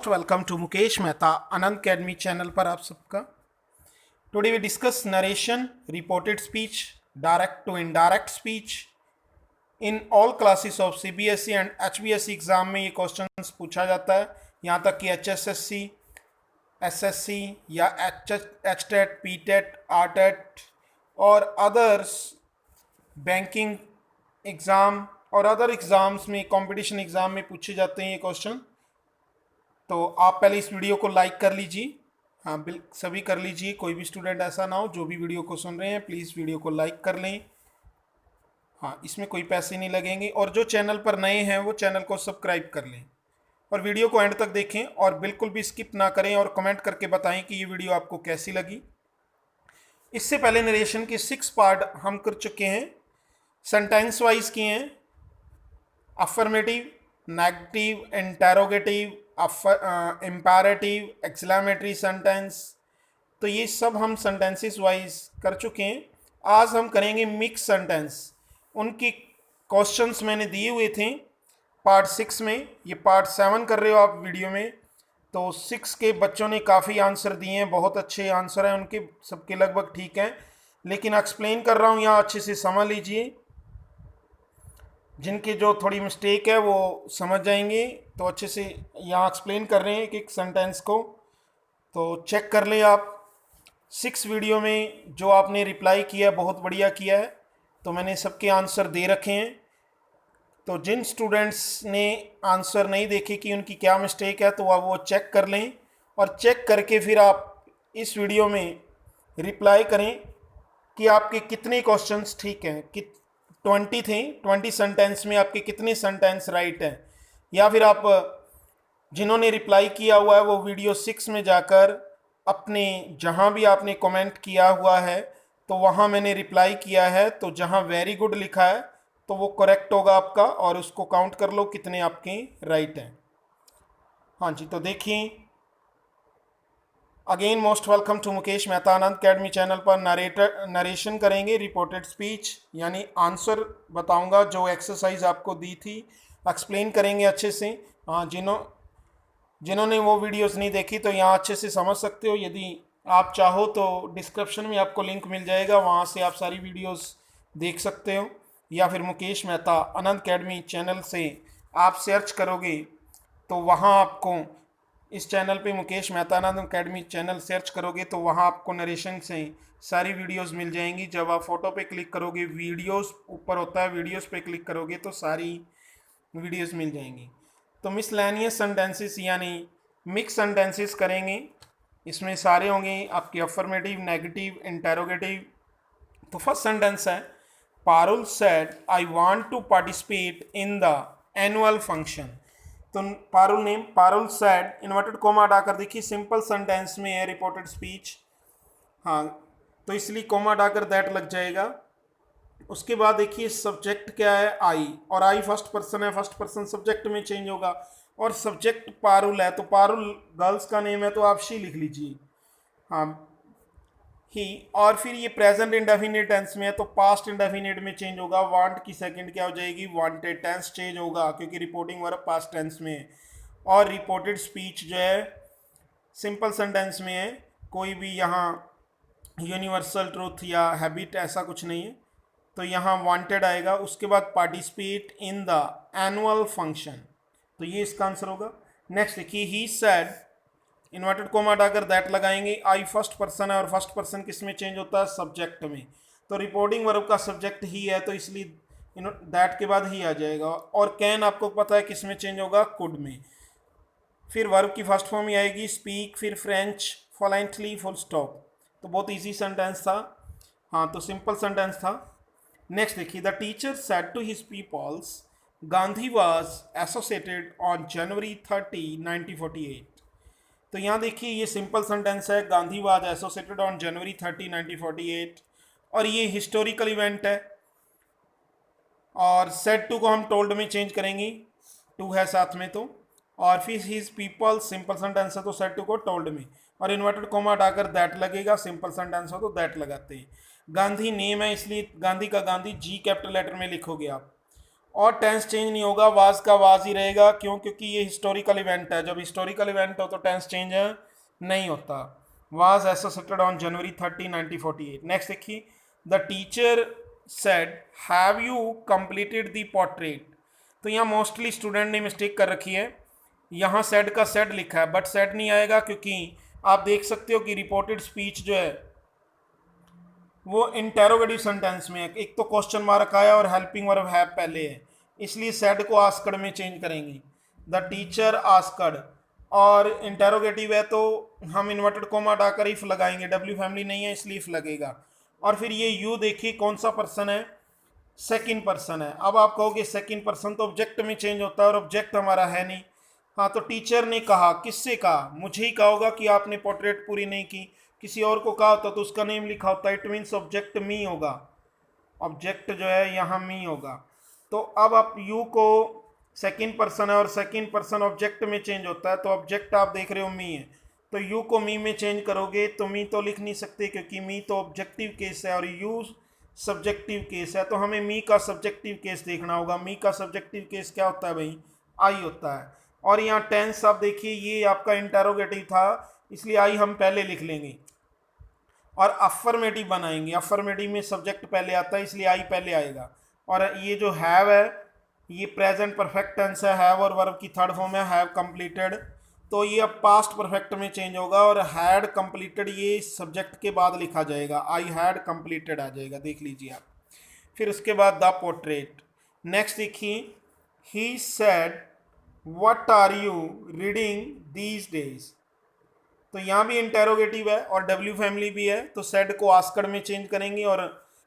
Welcome to Mukesh Mehta Anand academy channel पर आप सबका। Today we discuss narration, reported speech, direct to indirect speech in all classes of CBSE and HBSE exam में ये questions पूछा जाता है। यहाँ तक कि एचएसएससी, एसएससी या एचटेट, पीटेट, आरटेट और अदर्स बैंकिंग एग्ज़ाम और अदर एग्ज़ाम्स में, कंपटीशन एग्ज़ाम में पूछे जाते हैं ये क्वेश्चन। तो आप पहले इस वीडियो को लाइक कर लीजिए। हाँ सभी कर लीजिए, कोई भी स्टूडेंट ऐसा ना हो जो भी वीडियो को सुन रहे हैं प्लीज़ वीडियो को लाइक कर लें। हाँ, इसमें कोई पैसे नहीं लगेंगे और जो चैनल पर नए हैं वो चैनल को सब्सक्राइब कर लें और वीडियो को एंड तक देखें और बिल्कुल भी स्किप ना करें और कमेंट करके बताएं कि ये वीडियो आपको कैसी लगी। इससे पहले नरेशन के 6 पार्ट हम कर चुके हैं, सेंटेंस वाइज किए हैं, affirmative, negative, interrogative, imperative, exclamatory sentence. तो ये सब हम सेंटेंसेस वाइज कर चुके हैं। आज हम करेंगे मिक्स सेंटेंस। उनके क्वेश्चंस मैंने दिए हुए थे पार्ट 6 में, ये पार्ट 7 कर रहे हो आप वीडियो में। तो 6 के बच्चों ने काफ़ी आंसर दिए हैं, बहुत अच्छे आंसर हैं उनके, सबके लगभग ठीक हैं, लेकिन एक्सप्लेन कर रहा हूँ यहाँ अच्छे से समझ लीजिए। जिनकी जो थोड़ी मिस्टेक है वो समझ जाएंगे। तो अच्छे से यहाँ एक्सप्लेन कर रहे हैं एक एक सेंटेंस को, तो चेक कर लें आप। 6 वीडियो में जो आपने रिप्लाई किया बहुत बढ़िया किया है, तो मैंने सबके आंसर दे रखे हैं। तो जिन स्टूडेंट्स ने आंसर नहीं देखे कि उनकी क्या मिस्टेक है, तो आप वो चेक कर लें और चेक करके फिर आप इस वीडियो में रिप्लाई करें कि आपके कितने क्वेश्चंस ठीक हैं। कि 20 थे, 20 सेंटेंस में आपके कितने सेंटेंस राइट हैं। या फिर आप जिन्होंने रिप्लाई किया हुआ है वो वीडियो 6 में जाकर अपने जहाँ भी आपने कमेंट किया हुआ है तो वहाँ मैंने रिप्लाई किया है, तो जहाँ वेरी गुड लिखा है तो वो करेक्ट होगा आपका और उसको काउंट कर लो कितने आपके राइट हैं। हाँ जी, तो देखिए, again most welcome to Mukesh Mehta Anand academy channel पर। नरेशन करेंगे, रिपोर्टेड स्पीच यानी आंसर बताऊंगा, जो एक्सरसाइज आपको दी थी एक्सप्लेन करेंगे अच्छे से। हाँ, जिन्होंने वो वीडियोस नहीं देखी तो यहाँ अच्छे से समझ सकते हो। यदि आप चाहो तो डिस्क्रिप्शन में आपको लिंक मिल जाएगा, वहाँ से आप सारी वीडियोस देख सकते हो। या फिर मुकेश मेहता आनंद अकेडमी चैनल से आप सर्च करोगे तो वहाँ आपको, इस चैनल पे Mukesh Mehta Anand academy channel search करोगे तो वहाँ आपको नरेशन से सारी वीडियोस मिल जाएंगी। जब आप फोटो पे क्लिक करोगे, वीडियोस ऊपर होता है, वीडियोस पे क्लिक करोगे तो सारी वीडियोस मिल जाएंगी। तो मिसलेनियस सेंटेंसेस यानी मिक्स सेंटेंसेस करेंगे। इसमें सारे होंगे आपके अफर्मेटिव, नेगेटिव, इंटेरोगेटिव। तो फर्स्ट सेंटेंस है, Parul said I want to participate in the annual function. तो पारुल सेड, इन्वर्टेड कोमा हटाकर देखिए, सिंपल सेंटेंस में है रिपोर्टेड स्पीच। हाँ, तो इसलिए कोमा हटाकर दैट लग जाएगा। उसके बाद देखिए सब्जेक्ट क्या है, आई, और आई फर्स्ट पर्सन है, फर्स्ट पर्सन सब्जेक्ट में चेंज होगा। और सब्जेक्ट पारुल है तो पारुल गर्ल्स का नेम है तो आप शी लिख लीजिए। हाँ, ही। और फिर ये प्रेजेंट इंडेफिनिट टेंस में है तो पास्ट इंडेफिनिट में चेंज होगा। वांट की सेकंड क्या हो जाएगी, वांटेड। टेंस चेंज होगा क्योंकि रिपोर्टिंग वर्ब पास्ट टेंस में है। और रिपोर्टेड स्पीच जो है सिंपल सेंटेंस में है, कोई भी यहाँ यूनिवर्सल ट्रूथ या हैबिट ऐसा कुछ नहीं है, तो यहाँ वांटेड आएगा। उसके बाद participate in the annual function, तो ये इसका आंसर होगा। नेक्स्ट देखिए, ही सेड, इन्वर्टेड कोमा हटाकर दैट लगाएंगे। आई फर्स्ट पर्सन है और फर्स्ट पर्सन किस में चेंज होता है, सब्जेक्ट में। तो रिपोर्टिंग वर्ब का सब्जेक्ट ही है तो इसलिए दैट के बाद ही आ जाएगा। और कैन आपको पता है किस में चेंज होगा, कुड में। फिर वर्ब की फर्स्ट फॉर्म ही आएगी स्पीक, फिर फ्रेंच, फ्लुएंटली, फुल स्टॉप। तो बहुत इजी सेंटेंस था। हाँ, तो सिंपल सेंटेंस था। नेक्स्ट देखिए, the teacher said to his pupils Gandhi was associated on January 30, 1948। तो यहाँ देखिए ये सिंपल सेंटेंस है, Gandhi was associated on January 30, 1948, और ये हिस्टोरिकल इवेंट है। और सेड टू को हम टोल्ड में चेंज करेंगे, टू है साथ में तो। और फिर हिज पीपल सिंपल सेंटेंस है तो सेड टू को टोल्ड में, और इन्वर्टेड कोमा हटाकर दैट लगेगा, सिंपल सेंटेंस हो तो दैट लगाते हैं। गांधी नेम है इसलिए गांधी का गांधी जी कैपिटल लेटर में लिखोगे आप। और टेंस चेंज नहीं होगा, वाज का वाज ही रहेगा। क्यों? क्योंकि ये हिस्टोरिकल इवेंट है, जब हिस्टोरिकल इवेंट हो तो टेंस चेंज नहीं होता। Was associated on January 30, 1948। Next देखिए, the teacher said have you completed the portrait. तो यहाँ मोस्टली स्टूडेंट ने मिस्टेक कर रखी है, यहाँ सेड का सेड लिखा है, बट सेड नहीं आएगा, क्योंकि आप देख सकते हो कि रिपोर्टेड स्पीच जो है वो इंटेरोगेटिव सेंटेंस में है। एक तो क्वेश्चन मार्क आया और हेल्पिंग वर्ब हैव पहले है, इसलिए सेड को आस्कड में चेंज करेंगे। द टीचर आस्कड, और इंटेरोगेटिव है तो हम इन्वर्टेड कोमा हटाकर इफ लगाएंगे, डब्ल्यू फैमिली नहीं है इसलिए इफ लगेगा। और फिर ये यू देखिए कौन सा पर्सन है, सेकंड पर्सन है। अब आप कहोगे सेकंड पर्सन तो ऑब्जेक्ट में चेंज होता है और ऑब्जेक्ट हमारा है नहीं। हाँ, तो टीचर ने कहा, किससे कहा? मुझे ही कहा होगा कि आपने पोर्ट्रेट पूरी नहीं की, किसी और को कहा होता तो उसका नेम लिखा होता। इट मीन्स ऑब्जेक्ट मी होगा, ऑब्जेक्ट जो है यहाँ मी होगा। तो अब आप यू को सेकंड पर्सन है और सेकंड पर्सन ऑब्जेक्ट में चेंज होता है, तो ऑब्जेक्ट आप देख रहे हो मी है, तो यू को मी में चेंज करोगे तो मी तो लिख नहीं सकते, क्योंकि मी तो ऑब्जेक्टिव केस है और यू सब्जेक्टिव केस है। तो हमें मी का सब्जेक्टिव केस देखना होगा। मी का सब्जेक्टिव केस क्या होता है भाई? आई होता है। और यहाँ टेंस आप देखिए, ये आपका इंटेरोगेटिव था, इसलिए आई हम पहले लिख लेंगे और अफर्मेटिव बनाएंगे। अफर्मेटिव में सब्जेक्ट पहले आता है, इसलिए आई पहले आएगा। और ये जो हैव है ये प्रेजेंट परफेक्ट टेंस है, हैव और वर्ब की थर्ड फॉर्म है, हैव कंप्लीटेड, तो ये अब पास्ट परफेक्ट में चेंज होगा। और हैड कंप्लीटेड ये सब्जेक्ट के बाद लिखा जाएगा, आई हैड कंप्लीटेड आ जाएगा, देख लीजिए आप। फिर उसके बाद द पोर्ट्रेट। नेक्स्ट देखिए, he said what are you reading these days. तो यहाँ भी इंटेरोगेटिव है और डब्ल्यू फैमिली भी है, तो सेड को आस्कड में चेंज करेंगे। और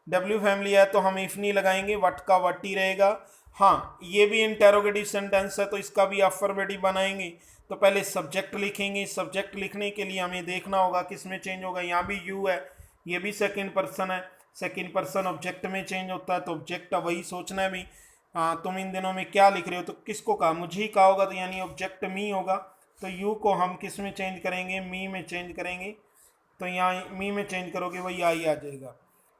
डब्ल्यू फैमिली है तो हम इफ नहीं लगाएंगे, वट का वट ही रहेगा। हाँ, ये भी इंटेरोगेटिव सेंटेंस है तो इसका भी अफर्मेटिव बनाएंगे। तो पहले सब्जेक्ट लिखेंगे, सब्जेक्ट लिखने के लिए हमें देखना होगा किस में चेंज होगा। यहाँ भी यू है, ये भी सेकंड पर्सन है, सेकंड पर्सन ऑब्जेक्ट में चेंज होता है, तो ऑब्जेक्ट वही सोचना है भी। हाँ, तुम इन दिनों में क्या लिख रहे हो, तो किसको कहा? मुझे ही कहा होगा, तो यानी ऑब्जेक्ट मी होगा। तो यू को हम किस में चेंज करेंगे? मी में चेंज करेंगे। तो यहाँ मी में चेंज करोगे वही आई आ जाएगा।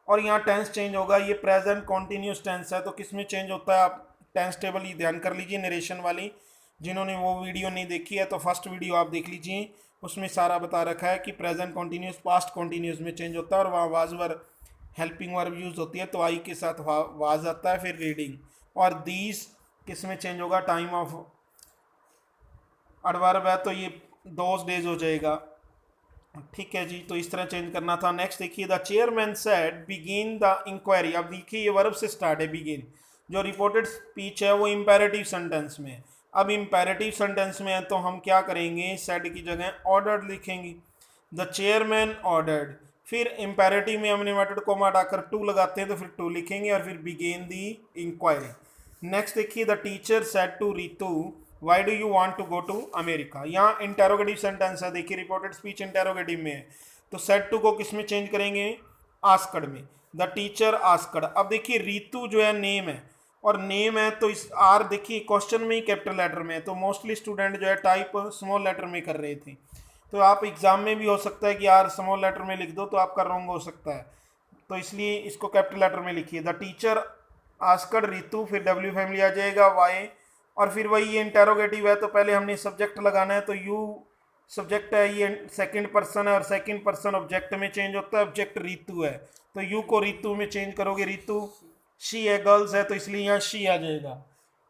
और यहाँ टेंस चेंज होगा, ये प्रेजेंट कॉन्टिन्यूस टेंस है, तो किस में चेंज होता है? आप टेंस टेबल ही ध्यान कर लीजिए, नरेशन वाली। जिन्होंने वो वीडियो नहीं देखी है तो फर्स्ट वीडियो आप देख लीजिए, उसमें सारा बता रखा है कि प्रेजेंट कॉन्टिन्यूस पास्ट कॉन्टिन्यूस में चेंज होता है। और वहाँ was verb helping verb use होती है, तो आई के साथ वाज आता है, फिर रीडिंग। और दीज किस में चेंज होगा? टाइम ऑफ एडवर्ब है तो ये दोज डेज हो जाएगा। ठीक है जी, तो इस तरह चेंज करना था। नेक्स्ट देखिए, the chairman said begin the inquiry. अब देखिए ये वर्ब से स्टार्ट है बिगिन, जो रिपोर्टेड स्पीच है वो इंपेरेटिव सेंटेंस में है। अब इंपेरेटिव सेंटेंस में है तो हम क्या करेंगे? सेड की जगह ऑर्डर्ड लिखेंगे, द चेयरमैन ऑर्डर्ड। फिर इंपेरेटिव में हमने इन्वर्टेड कोमा हटाकर टू लगाते हैं तो फिर टू लिखेंगे और फिर बिगिन दी इंक्वायरी। नेक्स्ट देखिए, the teacher said to Ritu why do you want to go to America. यहाँ इंटेरोगेटिव सेंटेंस है, देखिए रिपोर्टेड स्पीच इंटेरोगेटिव में है, तो सेड टू को किस में चेंज करेंगे? आस्कड में। The teacher asked. अब देखिए रितु जो है नेम है, और नेम है तो इस आर देखिए क्वेश्चन में ही कैपिटल लेटर में है, तो मोस्टली स्टूडेंट जो है टाइप स्मॉल लेटर में कर रहे थे। तो आप एग्जाम में भी हो सकता है कि आर स्मॉल लेटर में लिख दो तो आपका रॉन्ग हो सकता है, तो इसलिए इसको कैपिटल लेटर में लिखिए। द टीचर आस्कड रितु, फिर डब्ल्यू फैमिली आ जाएगा वाई, और फिर वही ये इंटेरोगेटिव है तो पहले हमने सब्जेक्ट लगाना है, तो यू सब्जेक्ट है, ये सेकंड पर्सन है और सेकंड पर्सन ऑब्जेक्ट में चेंज होता है, ऑब्जेक्ट रितु है, तो यू को रितु में चेंज करोगे। रितु शी है, गर्ल्स है, तो इसलिए यहाँ शी आ जाएगा।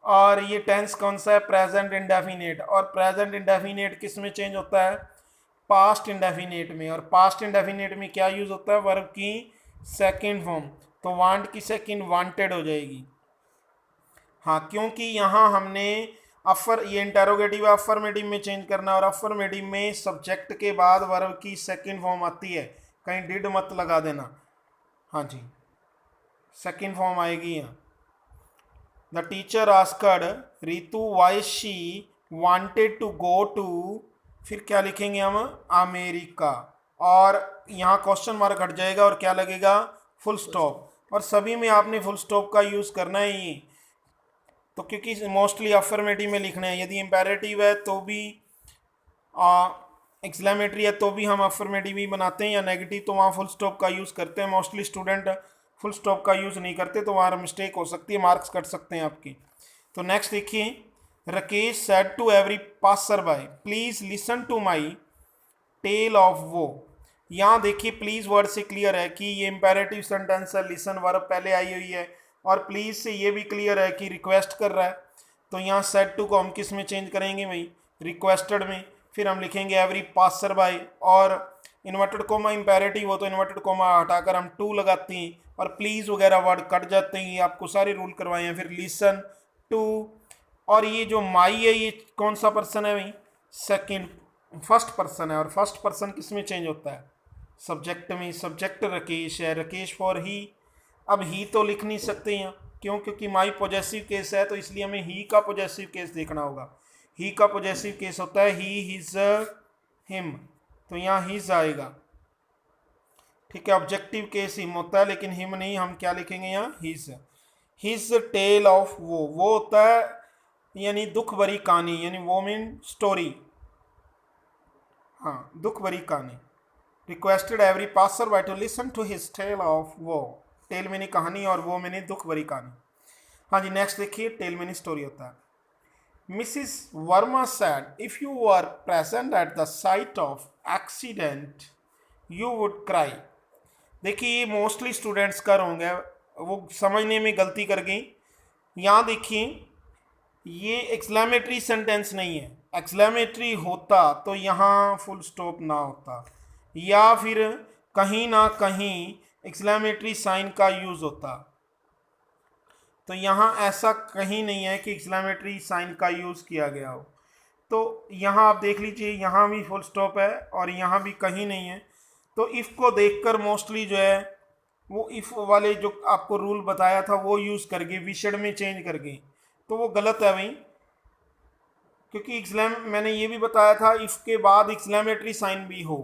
और ये टेंस कौन सा है? Present indefinite. और प्रेजेंट इंडेफिनेट किस में चेंज होता है? पास्ट इंडेफिनेट में। और पास्ट इंडेफिनेट में क्या यूज होता है? वर्ब की सेकंड फॉर्म, तो वांट की सेकंड वांटेड हो जाएगी। हाँ, क्योंकि यहाँ हमने ये इंटेरोगेटिव अफर्मेटिव में चेंज करना है, और अफर्मेटिव में सब्जेक्ट के बाद वर्ब की सेकंड फॉर्म आती है, कहीं डिड मत लगा देना। हाँ जी, सेकंड फॉर्म आएगी यहाँ। The teacher asked Ritu why she wanted to go to, फिर क्या लिखेंगे हम? अमेरिका। और यहाँ क्वेश्चन मार्क हट जाएगा और क्या लगेगा? Full stop. और सभी में आपने फुल स्टॉप का यूज़ करना है ये, तो क्योंकि मोस्टली अफर्मेटिव में लिखना है। यदि इम्पेरेटिव है तो भी, एक्सक्लेमेटरी है तो भी हम अफर्मेटिव ही बनाते हैं, या नेगेटिव तो वहाँ फुल स्टॉप का यूज़ करते हैं। मोस्टली स्टूडेंट फुल स्टॉप का यूज़ नहीं करते, तो वहाँ मिस्टेक हो सकती है, मार्क्स कट सकते हैं आपके। तो नेक्स्ट देखिए, Rakesh said to every passer by please listen to my tale of woe. यहाँ देखिए प्लीज वर्ड से क्लियर है कि ये इंपेरेटिव सेंटेंस है, लिसन वर्ब पहले आई हुई है, और प्लीज से ये भी क्लियर है कि रिक्वेस्ट कर रहा है। तो यहाँ सेड टू को हम किस में चेंज करेंगे भाई, रिक्वेस्टेड में। फिर हम लिखेंगे एवरी पासर बाय, और इन्वर्टेड कोमा इंपेरेटिव हो तो इन्वर्टेड कोमा हटाकर हम टू लगाते हैं, और प्लीज वगैरह वर्ड कट जाते हैं। ये आपको सारे रूल करवाए हैं। फिर लिसन टू, और ये जो माई है ये कौन सा पर्सन है भाई, सेकंड फर्स्ट पर्सन है, और फर्स्ट पर्सन किस में चेंज होता है, सब्जेक्ट में। सब्जेक्ट राकेश है, राकेश फॉर ही। अब ही तो लिख नहीं सकते हैं, क्यों, क्योंकि माई पॉजेसिव केस है, तो इसलिए हमें ही का पॉजेसिव केस देखना होगा। ही का पॉजेसिव केस होता है ही, हिज, हिम, तो यहाँ हिज आएगा। ठीक है, ऑब्जेक्टिव केस हिम होता है, लेकिन हिम नहीं, हम क्या लिखेंगे यहाँ, हिज। हिज टेल ऑफ वो होता है यानी दुख भरी कहानी, यानी वो मीन स्टोरी, हाँ दुख भरी कहानी। Requested every passer by to listen to his tale of woe, tale मैंने कहानी और वो मैंने दुख भरी कहानी। हाँ जी, नेक्स्ट देखिए, टेल मैंने स्टोरी होता है। Mrs Verma said if you were present at the site of accident you would cry. देखिए ये मोस्टली स्टूडेंट्स का रॉन्ग है, वो समझने में गलती कर गई। यहाँ देखिए ये एक्सक्लेमेटरी सेंटेंस नहीं है, एक्सक्लेमेटरी होता तो यहाँ फुल स्टॉप ना होता, या फिर कहीं ना कहीं एक्सक्लेमेटरी साइन का यूज़ होता। तो यहाँ ऐसा कहीं नहीं है कि एक्सक्लेमेटरी साइन का यूज़ किया गया हो। तो यहाँ आप देख लीजिए, यहाँ भी फुल स्टॉप है और यहाँ भी कहीं नहीं है। तो इफ़ को देखकर मोस्टली जो है वो इफ़ वाले जो आपको रूल बताया था वो यूज़ कर गए, विशेड में चेंज कर गई, तो वो गलत है भाई। क्योंकि मैंने ये भी बताया था इफ़ के बाद एक्सक्लेमेटरी साइन भी हो,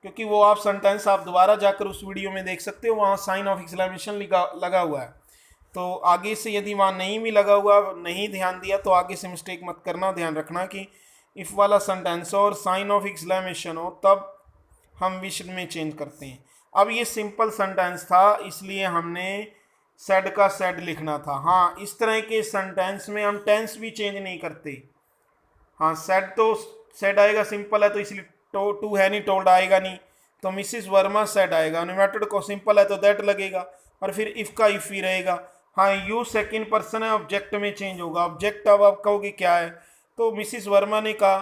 क्योंकि वो आप सेंटेंस आप दोबारा जाकर उस वीडियो में देख सकते हो, वहाँ साइन ऑफ एक्सक्लेमेशन लगा हुआ है। तो आगे से यदि वहाँ नहीं भी लगा हुआ, नहीं ध्यान दिया, तो आगे से मिस्टेक मत करना, ध्यान रखना कि इफ़ वाला सेंटेंस हो और साइन ऑफ एक्सक्लेमेशन हो तब हम विशेड में चेंज करते हैं। अब ये सिंपल सेंटेंस था, इसलिए हमने सेड का सेड लिखना था। हाँ, इस तरह के सेंटेंस में हम टेंस भी चेंज नहीं करते। हाँ, सेड तो सेड आएगा, सिंपल है तो इसलिए टू है नहीं, टोल्ड आएगा नहीं, तो मिसिस वर्मा सेड आएगा। इन्वर्टेड को सिंपल है तो दैट लगेगा, और फिर इफ़ का इफ़ ही रहेगा। हाँ, यू सेकंड पर्सन है, ऑब्जेक्ट में चेंज होगा। ऑब्जेक्ट अब आप कहोगे क्या है, तो मिसिस वर्मा ने कहा,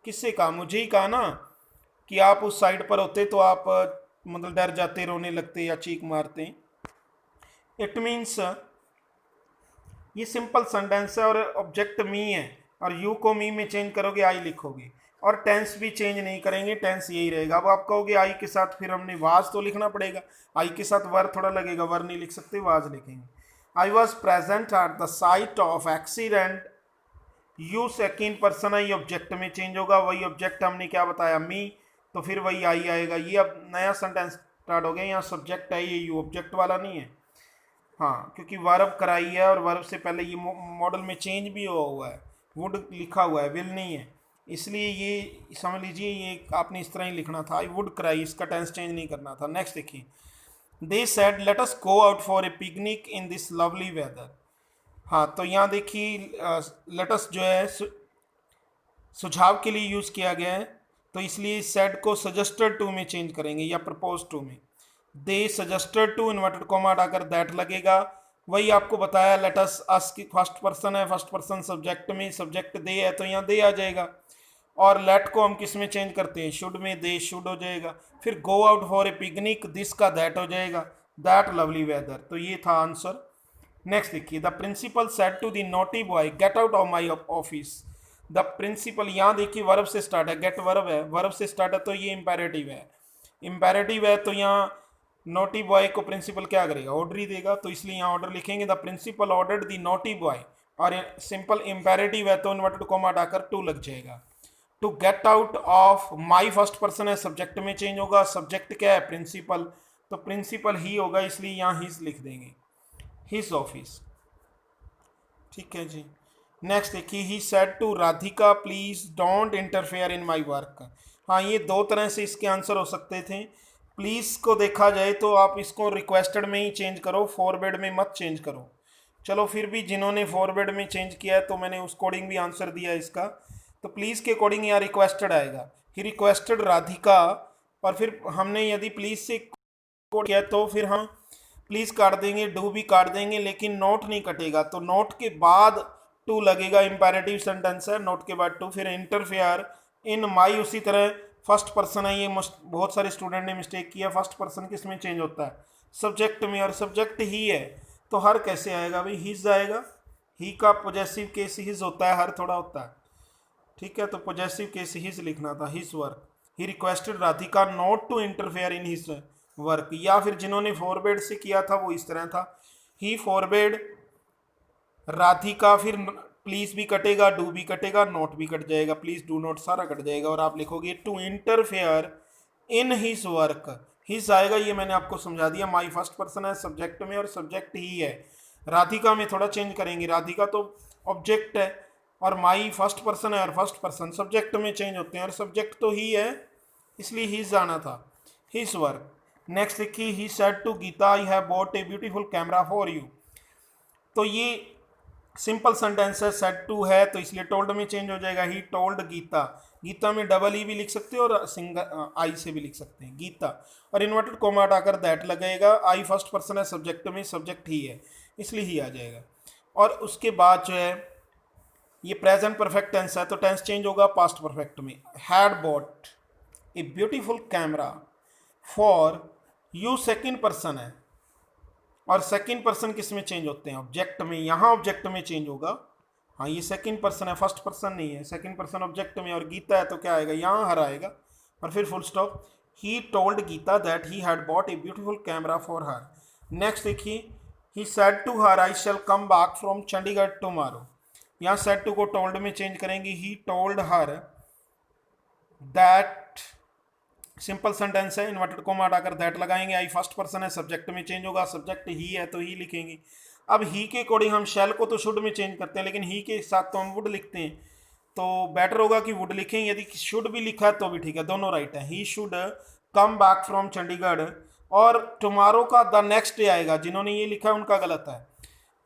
किससे कहा, मुझे ही कहा ना, कि आप उस साइड पर होते तो आप मतलब डर जाते, रोने लगते या चीख मारते। इट मीन्स ये सिंपल सेंटेंस है और ऑब्जेक्ट मी है, और यू को मी में चेंज करोगे आई लिखोगे, और टेंस भी चेंज नहीं करेंगे, टेंस यही रहेगा। अब आप कहोगे आई के साथ फिर हमने वाज तो लिखना पड़ेगा, आई के साथ वर थोड़ा लगेगा, वर नहीं लिख सकते, वाज लिखेंगे। I was present at the site of accident, you second person है, ये ऑब्जेक्ट में चेंज होगा, वही ऑब्जेक्ट हमने क्या बताया, मी, तो फिर वही आई आएगा। ये अब नया सेंटेंस स्टार्ट हो गया, यहाँ सब्जेक्ट है, ये यू ऑब्जेक्ट वाला नहीं है। हाँ, क्योंकि वर्ब कराई है और वर्ब से पहले ये मॉडल में चेंज भी हुआ है, वुड लिखा हुआ है, विल नहीं है, इसलिए ये समझ लीजिए ये आपने इस तरह ही लिखना था, आई वुड क्राई, इसका टेंस चेंज नहीं करना था। नेक्स्ट देखिए, they said let us go out for a picnic in this lovely weather. हाँ, तो यहाँ देखिए लेट अस जो है सुझाव के लिए यूज़ किया गया है, तो इसलिए सेड को सजेस्टेड टू में चेंज करेंगे या प्रपोज टू में। They suggested to, inverted comma हटाकर दैट लगेगा। वही आपको बताया, लेट अस की फर्स्ट पर्सन है, फर्स्ट पर्सन सब्जेक्ट में, सब्जेक्ट दे है तो यहाँ दे आ जाएगा। और लेट को हम किस में चेंज करते हैं, शुड में, दे शुड हो जाएगा। फिर go out for a picnic, this का दैट हो जाएगा, दैट लवली वेदर। तो ये था आंसर। नेक्स्ट देखिए, the principal said to the naughty boy get out of my office. The principal, यहाँ देखिए वर्ब से स्टार्ट है, गेट वर्ब है, वर्ब से स्टार्ट है तो ये इंपेरेटिव है, इंपेरेटिव है तो यहाँ नोटी बॉय को प्रिंसिपल क्या करेगा, ऑर्डर ही देगा, तो इसलिए यहाँ ऑर्डर लिखेंगे, the principal ordered the naughty boy, और सिंपल इंपेरेटिव है तो इन्वर्टेड कॉमा हटाकर टू लग जाएगा। To get out of, my first person है, सब्जेक्ट में चेंज होगा, सब्जेक्ट क्या है, प्रिंसिपल, तो प्रिंसिपल ही होगा, इसलिए यहाँ हिज लिख देंगे, हिज ऑफिस। ठीक है जी। नेक्स्ट देखिए, he said to Radhika please don't interfere in my work. हाँ, ये दो तरह से इसके आंसर हो सकते थे। प्लीज़ को देखा जाए तो आप इसको रिक्वेस्टेड में ही चेंज करो, फॉरवर्ड में मत चेंज करो। चलो फिर भी जिन्होंने फॉरवर्ड में चेंज किया है तो मैंने उस कोडिंग भी आंसर दिया है इसका। तो प्लीज़ के कोडिंग यहाँ रिक्वेस्टेड आएगा, ही रिक्वेस्टेड राधिका। और फिर हमने यदि प्लीज़ से कोड किया तो फिर हम प्लीज़ काट देंगे, डू भी काट देंगे, लेकिन नोट नहीं कटेगा। तो नोट के बाद टू लगेगा, इंपेरेटिव सेंटेंस है, नोट के बाद टू। फिर इंटरफेयर इन माई, उसी तरह फर्स्ट पर्सन है, ये बहुत सारे स्टूडेंट ने मिस्टेक किया। फर्स्ट पर्सन किस में चेंज होता है? सब्जेक्ट में, और सब्जेक्ट ही है तो हर कैसे आएगा भाई? हिज आएगा। ही का पोजेसिव केस हिज होता है, हर थोड़ा होता है, ठीक है। तो पोजेसिव केस हिज लिखना था, his work. He requested Radhika not to interfere in his work. या फिर जिन्होंने फॉरवर्ड से किया था वो इस तरह था, ही फॉरवर्ड राधिका, फिर प्लीज भी कटेगा, डू भी कटेगा, नोट भी कट जाएगा, प्लीज डू नोट सारा कट जाएगा, और आप लिखोगे to interfere in his work. His आएगा, ये मैंने आपको समझा दिया। माई फर्स्ट पर्सन है सब्जेक्ट में, और सब्जेक्ट ही है। राधिका में थोड़ा चेंज करेंगे, राधिका तो ऑब्जेक्ट है, और माई फर्स्ट पर्सन है, और फर्स्ट पर्सन सब्जेक्ट में चेंज होते हैं, और सब्जेक्ट तो ही है, इसलिए हिज आना था, हिज वर्क। नेक्स्ट देखिए, he said to Geeta I have bought a beautiful camera for you. तो ये सिंपल सेंटेंस है, सेड टू है तो इसलिए टोल्ड में चेंज हो जाएगा, ही टोल्ड गीता। गीता में डबल ई भी लिख सकते हो और सिंगल आई से भी लिख सकते हैं, गीता। और इन्वर्टेड कोमा हटाकर दैट लगेगा। आई फर्स्ट पर्सन है सब्जेक्ट में, सब्जेक्ट ही है, इसलिए ही आ जाएगा। और उसके बाद जो है ये प्रेजेंट परफेक्ट टेंस है, तो टेंस चेंज होगा पास्ट परफेक्ट में। Had bought a beautiful camera for you, second person है, और सेकंड पर्सन किस में चेंज होते हैं? ऑब्जेक्ट में। यहाँ ऑब्जेक्ट में चेंज होगा। हाँ, ये सेकंड पर्सन है, फर्स्ट पर्सन नहीं है, सेकंड पर्सन ऑब्जेक्ट में, और गीता है तो क्या आएगा? यहाँ हर आएगा, और फिर full stop. He told Geeta that he had bought a beautiful camera for her. Next देखिए, he said to her I shall come back from Chandigarh tomorrow. यहाँ सेड टू को टोल्ड में चेंज करेंगे, he told her that, simple sentence है, inverted comma हटाकर that लगाएंगे। I first person है, subject में चेंज होगा, सब्जेक्ट ही है तो ही लिखेंगे। अब ही के अकॉर्डिंग हम शैल को तो शुड में चेंज करते हैं, लेकिन ही के साथ तो हम वुड लिखते हैं, तो बेटर होगा कि वुड लिखें। यदि शुड भी लिखा है तो भी ठीक है, दोनों राइट है। He should come back from Chandigarh, और टुमारो का द नेक्स्ट डे आएगा। जिन्होंने ये लिखा है उनका गलत है,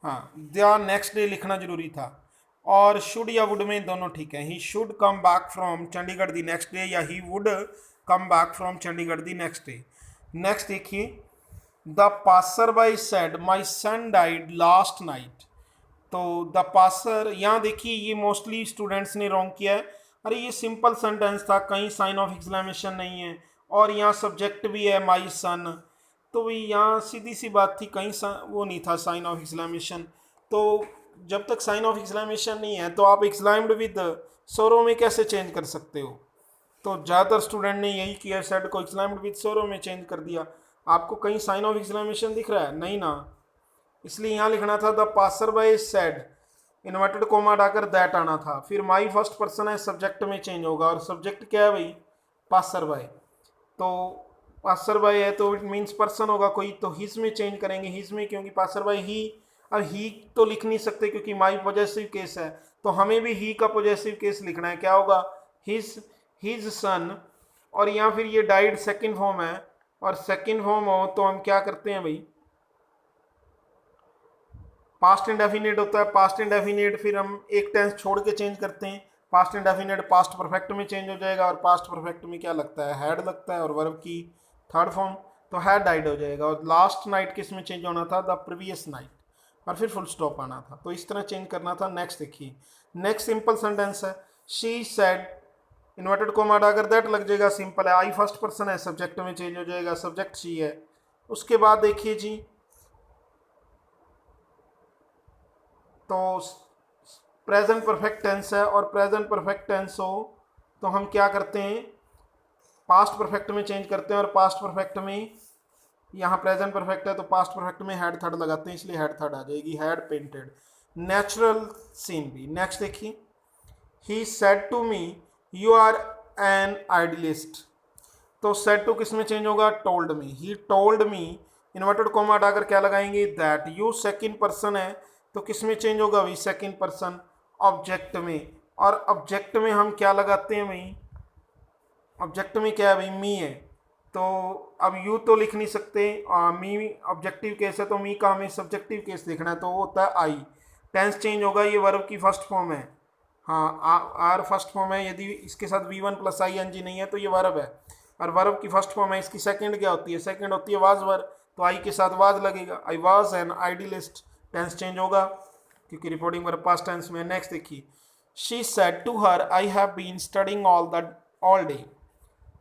हाँ, द नेक्स्ट डे लिखना जरूरी था। और शुड या वुड में दोनों ठीक है। He should come back from Chandigarh the next day, या he would come back from Chandigarh the next day. Next देखिए, the passer by said my son died last night. तो द पासर, यहाँ देखिए ये मोस्टली स्टूडेंट्स ने रॉन्ग किया है। अरे ये सिंपल सेंटेंस था, कहीं साइन ऑफ एक्सक्लेमेशन नहीं है, और यहाँ सब्जेक्ट भी है माई सन, तो भाई यहाँ सीधी सी बात थी, कहीं वो नहीं था साइन ऑफ एक्सक्लेमेशन। तो जब तक साइन ऑफ एक्सक्लेमेशन नहीं है तो आप एक्सक्लाइम्ड विद सोरो में कैसे चेंज कर सकते हो? तो ज़्यादातर स्टूडेंट ने यही किया, सेड को एक्सक्लाइम्ड विद सोरो में चेंज कर दिया। आपको कहीं साइन ऑफ एक्सक्लेमेशन दिख रहा है? नहीं ना, इसलिए यहाँ लिखना था the passer by said, inverted comma हटाकर दैट आना था। फिर माई फर्स्ट पर्सन है, सब्जेक्ट में चेंज होगा, और सब्जेक्ट क्या है भाई? Passer by. तो पासर बाय है तो इट मीन्स पर्सन होगा कोई, तो हिज में चेंज करेंगे, हिज में, क्योंकि पासर बाय ही। अब ही तो लिख नहीं सकते क्योंकि माई पॉजेसिव केस है, तो हमें भी ही का पॉजेसिव केस लिखना है। क्या होगा? His son. और यहाँ फिर ये डाइड सेकंड फॉर्म है, और सेकंड फॉर्म हो तो हम क्या करते हैं भाई? पास्ट इंडेफिनिट होता है, पास्ट इंडेफिनिट फिर हम एक टेंस छोड़ के चेंज करते हैं। पास्ट इंडेफिनिट पास्ट परफेक्ट में चेंज हो जाएगा, और पास्ट परफेक्ट में क्या लगता है? हैड लगता है, और वर्ब की थर्ड फॉर्म तो हैड डाइड हो जाएगा। और लास्ट नाइट किस में चेंज होना था? द प्रीवियस नाइट, और फिर फुल स्टॉप आना था, तो इस तरह चेंज करना था। नेक्स्ट देखिए, नेक्स्ट सिंपल सेंटेंस है, शी सेड, इन्वर्टेड कोमा हटाकर दैट लग जाएगा, सिंपल है। आई फर्स्ट पर्सन है, सब्जेक्ट में चेंज हो जाएगा, सब्जेक्ट शी है। उसके बाद देखिए जी, तो प्रेजेंट परफेक्ट टेंस है, और प्रेजेंट परफेक्ट टेंस हो तो हम क्या करते हैं? पास्ट परफेक्ट में चेंज करते हैं, और पास्ट परफेक्ट में यहाँ प्रेजेंट परफेक्ट है तो पास्ट परफेक्ट में हैड थर्ड लगाते हैं, इसलिए हैड थर्ड आ जाएगी, had painted. Natural scenery. Next देखिए, he said to me you are an idealist. तो सेड टू किस में चेंज होगा? टोल्ड में। He told me, inverted comma हटाकर क्या लगाएंगे? दैट। यू सेकंड पर्सन है तो किस में चेंज होगा भाई? सेकंड पर्सन, ऑब्जेक्ट में। और ऑब्जेक्ट में हम क्या लगाते हैं भाई? ऑब्जेक्ट में क्या है भाई? मी है, तो अब यू तो लिख नहीं सकते, मी ऑब्जेक्टिव केस है तो मी का हमें सब्जेक्टिव केस देखना है, तो वो होता है आई। टेंस चेंज होगा, ये वर्ब की फर्स्ट फॉर्म है। हाँ, आर फर्स्ट फॉर्म है, यदि इसके साथ V1 प्लस ING नहीं है तो ये वर्ब है। और वर्ब की फर्स्ट फॉर्म है, इसकी सेकंड क्या होती है? सेकंड होती है वाज वर्ब, तो आई के साथ वाज लगेगा, I was an idealist. Tense change होगा क्योंकि रिपोर्टिंग वर्ब पास्ट टेंस में। नेक्स्ट देखिए, she said to her I have been studying all day.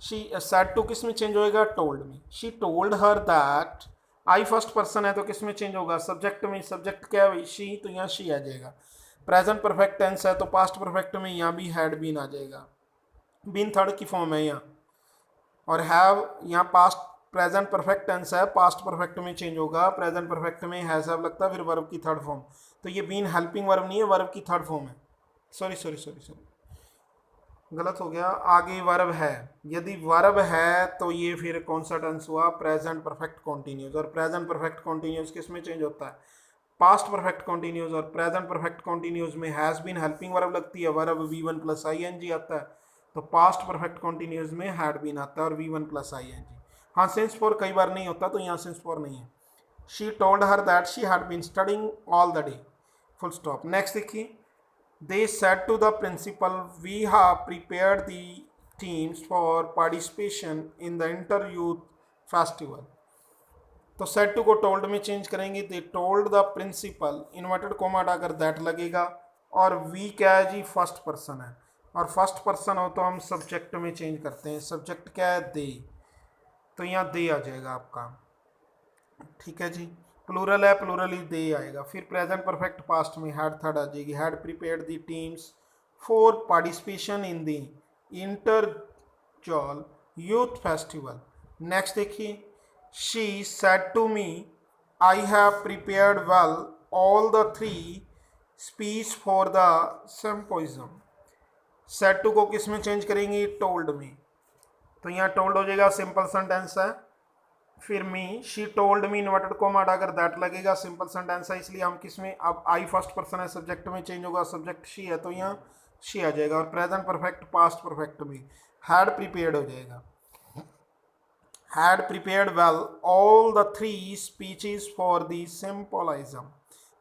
She said to किस में चेंज होएगा? टोल्ड में। She told her that, I first person है तो किस में चेंज होगा? सब्जेक्ट में। सब्जेक्ट क्या है? शी, तो यहाँ शी आ जाएगा। प्रेजेंट परफेक्ट टेंस है तो पास्ट परफेक्ट में यहाँ भी हैड बीन आ जाएगा, बीन थर्ड की फॉर्म है यहाँ। और हैव यहाँ पास्ट प्रेजेंट परफेक्ट टेंस है, पास्ट परफेक्ट में चेंज होगा, प्रेजेंट परफेक्ट में हैज हैव लगता है, फिर वर्ब की थर्ड फॉर्म। तो ये बीन हेल्पिंग वर्ब नहीं है, वर्ब की थर्ड फॉर्म है। सॉरी गलत हो गया, आगे वर्ब है। यदि वर्ब है तो ये फिर कौन सा टेंस हुआ? Present perfect continuous. और प्रेजेंट परफेक्ट कॉन्टिन्यूस किस में चेंज होता है? Past perfect continuous. और प्रेजेंट परफेक्ट कॉन्टिन्यूस में हैज बीन हेल्पिंग वर्ब लगती है, वर्ब V1 प्लस ING आता है। तो पास्ट परफेक्ट कॉन्टिन्यूस में हैड बीन आता है और V1 प्लस ING। हाँ, सिंस फॉर कई बार नहीं होता, तो यहाँ सिंस फॉर नहीं है। She told her that she had been studying all the day, full stop. Next देखिए, they said to the principal, we have prepared the teams for participation in the inter youth festival। तो said to को told में change करेंगे, they told the principal, inverted comma हटाकर that लगेगा। और we क्या है जी? फर्स्ट पर्सन है, और फर्स्ट पर्सन हो तो हम सब्जेक्ट में चेंज करते हैं। सब्जेक्ट क्या है? दे, तो यहाँ दे आ जाएगा आपका। ठीक है जी, प्लूरल है, प्लूरल ही दे आएगा। फिर प्रेजेंट परफेक्ट पास्ट में हैड थर्ड आ जाएगी, had prepared the teams for participation in the inter zonal youth festival. Next देखिए, she said to me I have prepared well all the 3 speech for the symposium. Said to को किस में change करेंगे? Told में। तो यहाँ told हो जाएगा, सिंपल सेंटेंस है। फिर me, she told me, inverted comma हटाकर दैट लगेगा, सिंपल सेंटेंस है, इसलिए हम किस में? अब आई फर्स्ट पर्सन है, सब्जेक्ट में चेंज होगा, सब्जेक्ट शी है तो यहाँ शी आ जाएगा। और प्रेजेंट परफेक्ट पास्ट परफेक्ट में हैड प्रिपेयर्ड हो जाएगा, had prepared well all the 3 speeches for the symbolism.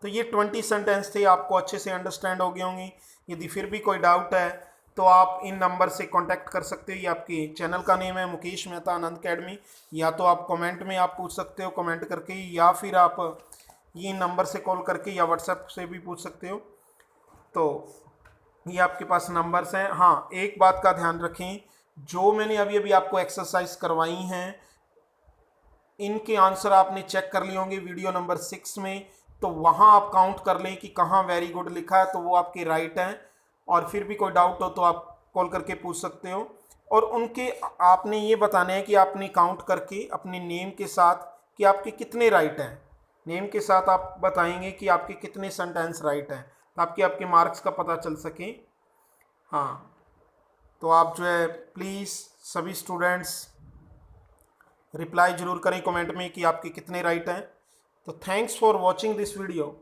तो ये 20 सेंटेंस थे, आपको अच्छे से अंडरस्टैंड हो गए होंगे। यदि फिर भी कोई डाउट है तो आप इन नंबर से कांटेक्ट कर सकते हो। ये आपके चैनल का नेम है मुकेश मेहता आनंद अकेडमी। या तो आप कमेंट में आप पूछ सकते हो, कमेंट करके, या फिर आप ये नंबर से कॉल करके या व्हाट्सएप से भी पूछ सकते हो। तो ये आपके पास नंबर्स हैं। हाँ, एक बात का ध्यान रखें, जो मैंने अभी अभी आपको एक्सरसाइज करवाई हैं, इनके आंसर आपने चेक कर लिए होंगे वीडियो नंबर 6 में। तो वहाँ आप काउंट कर लें कि कहाँ वेरी गुड लिखा है, तो वो आपके राइट हैं। और फिर भी कोई डाउट हो तो आप कॉल करके पूछ सकते हो। और उनके आपने ये बताना है कि आपने काउंट करके अपने नेम के साथ कि आपके कितने राइट हैं। नेम के साथ आप बताएंगे कि आपके कितने सेंटेंस राइट हैं, ताकि आपके मार्क्स का पता चल सके। हाँ, तो आप जो है प्लीज़ सभी स्टूडेंट्स रिप्लाई ज़रूर करें कमेंट में कि आपके कितने राइट हैं। तो thanks for watching this video.